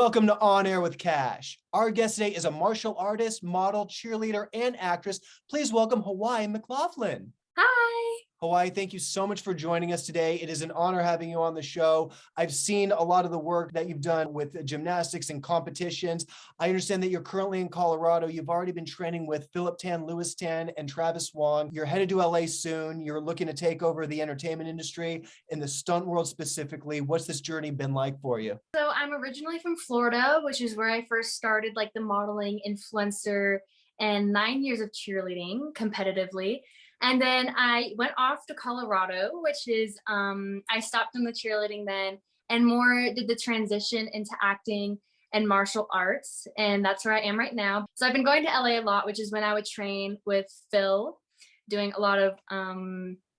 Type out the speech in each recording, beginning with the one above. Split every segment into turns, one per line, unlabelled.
Welcome to On Air with Kash. Our guest today is a martial artist, model, cheerleader, and actress. Please welcome Hawaii McLaughlin.
Hi.
Hawaii, thank you so much for joining us today. It is an honor having you on the show. I've seen a lot of the work that you've done with gymnastics and competitions. I understand that you're currently in Colorado. You've already been training with Philip Tan, Lewis Tan, and Travis Wong. You're headed to LA soon. You're looking to take over the entertainment industry in the stunt world specifically. What's this journey been like for you?
So I'm originally from Florida, which is where I first started like the modeling, influencer, and 9 years of cheerleading competitively. And then I went off to Colorado, which is, I stopped doing the cheerleading then and more did the transition into acting and martial arts. And that's where I am right now. So I've been going to LA a lot, which is when I would train with Phil, doing a lot of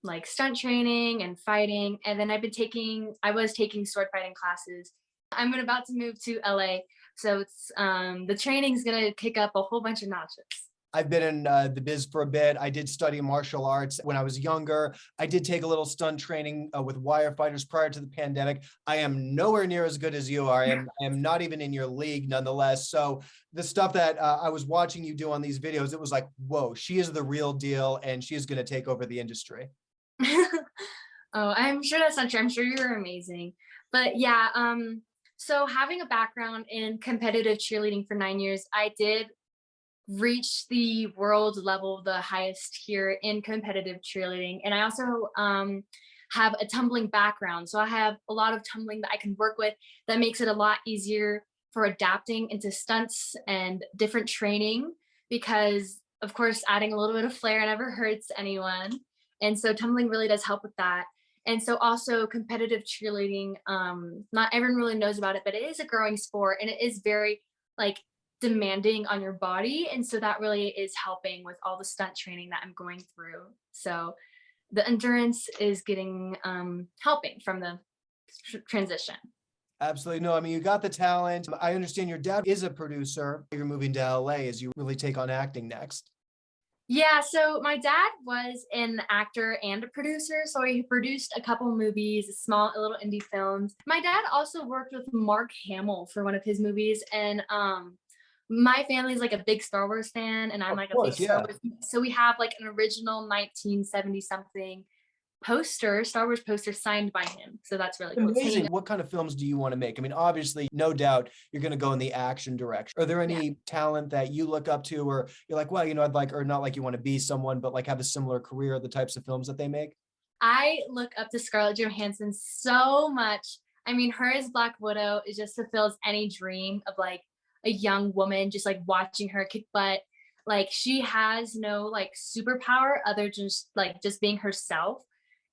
like stunt training and fighting. And then I was taking sword fighting classes. I'm about to move to LA. So it's, the training's gonna kick up a whole bunch of notches.
I've been in the biz for a bit. I did study martial arts when I was younger. I did take a little stunt training with wire fighters prior to the pandemic. I am nowhere near as good as you are. I am not even in your league nonetheless. So the stuff that I was watching you do on these videos, it was like, whoa, she is the real deal and she is going to take over the industry.
Oh, I'm sure that's not true. I'm sure you're amazing. But yeah, so having a background in competitive cheerleading for 9 years, I did reach the world level, the highest here in competitive cheerleading. And I also have a tumbling background. So I have a lot of tumbling that I can work with that makes it a lot easier for adapting into stunts and different training because, of course, adding a little bit of flair never hurts anyone. And so tumbling really does help with that. And so also competitive cheerleading, not everyone really knows about it, but it is a growing sport and it is very like demanding on your body. And so that really is helping with all the stunt training that I'm going through. So the endurance is getting helping from the transition.
Absolutely. No, I mean, you got the talent. I understand your dad is a producer. You're moving to LA as you really take on acting next.
Yeah, so my dad was an actor and a producer. So he produced a couple movies, small little indie films. My dad also worked with Mark Hamill for one of his movies. And my family is like a big Star Wars fan, and I'm like a big Star Wars. So we have like an original 1970 something poster, Star Wars poster signed by him. So that's really cool.
Amazing. What kind of films do you want to make? I mean, obviously, no doubt you're going to go in the action direction. Are there any talent that you look up to, or you're like, well, you know, I'd like, or not like you want to be someone, but like have a similar career, the types of films that they make?
I look up to Scarlett Johansson so much. I mean, her as Black Widow is just fulfills any dream of like a young woman, just like watching her kick butt. Like she has no like superpower other than just being herself.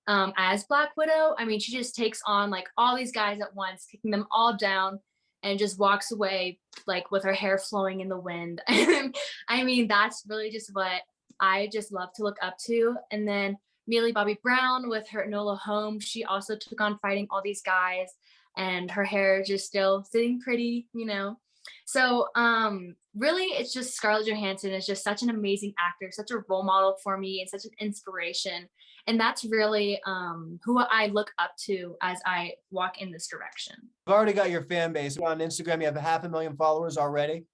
As Black Widow, I mean, she just takes on like all these guys at once, kicking them all down, and just walks away like with her hair flowing in the wind. I mean, that's really just what I just love to look up to. And then Millie Bobby Brown with her Enola Holmes, she also took on fighting all these guys, and her hair just still sitting pretty, you know. So really it's just Scarlett Johansson is just such an amazing actor, such a role model for me and such an inspiration. And that's really who I look up to as I walk in this direction.
You've already got your fan base. On Instagram, you have 500,000 followers already.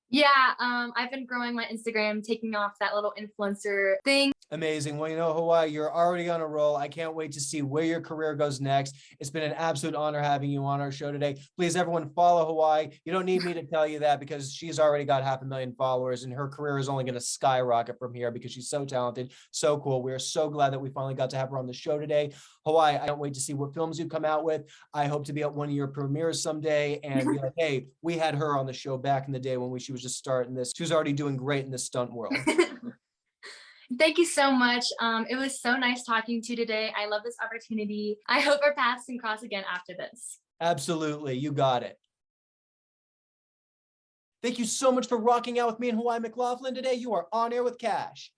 Yeah, I've been growing my Instagram, taking off that little influencer thing.
Amazing. Well, you know, Hawaii, you're already on a roll. I can't wait to see where your career goes next. It's been an absolute honor having you on our show today. Please, everyone, follow Hawaii. You don't need me to tell you that because she's already got 500,000 followers and her career is only going to skyrocket from here because she's so talented, so cool. We are so glad that we finally got to have her on the show today. Hawaii, I can't wait to see what films you come out with. I hope to be at one of your premieres someday and be like, hey, we had her on the show back in the day when she was just starting this. She was already doing great in the stunt world.
Thank you so much. It was so nice talking to you today. I love this opportunity. I hope our paths can cross again after this.
Absolutely. You got it. Thank you so much for rocking out with me and Hawaii McLaughlin today. You are on air with Kash.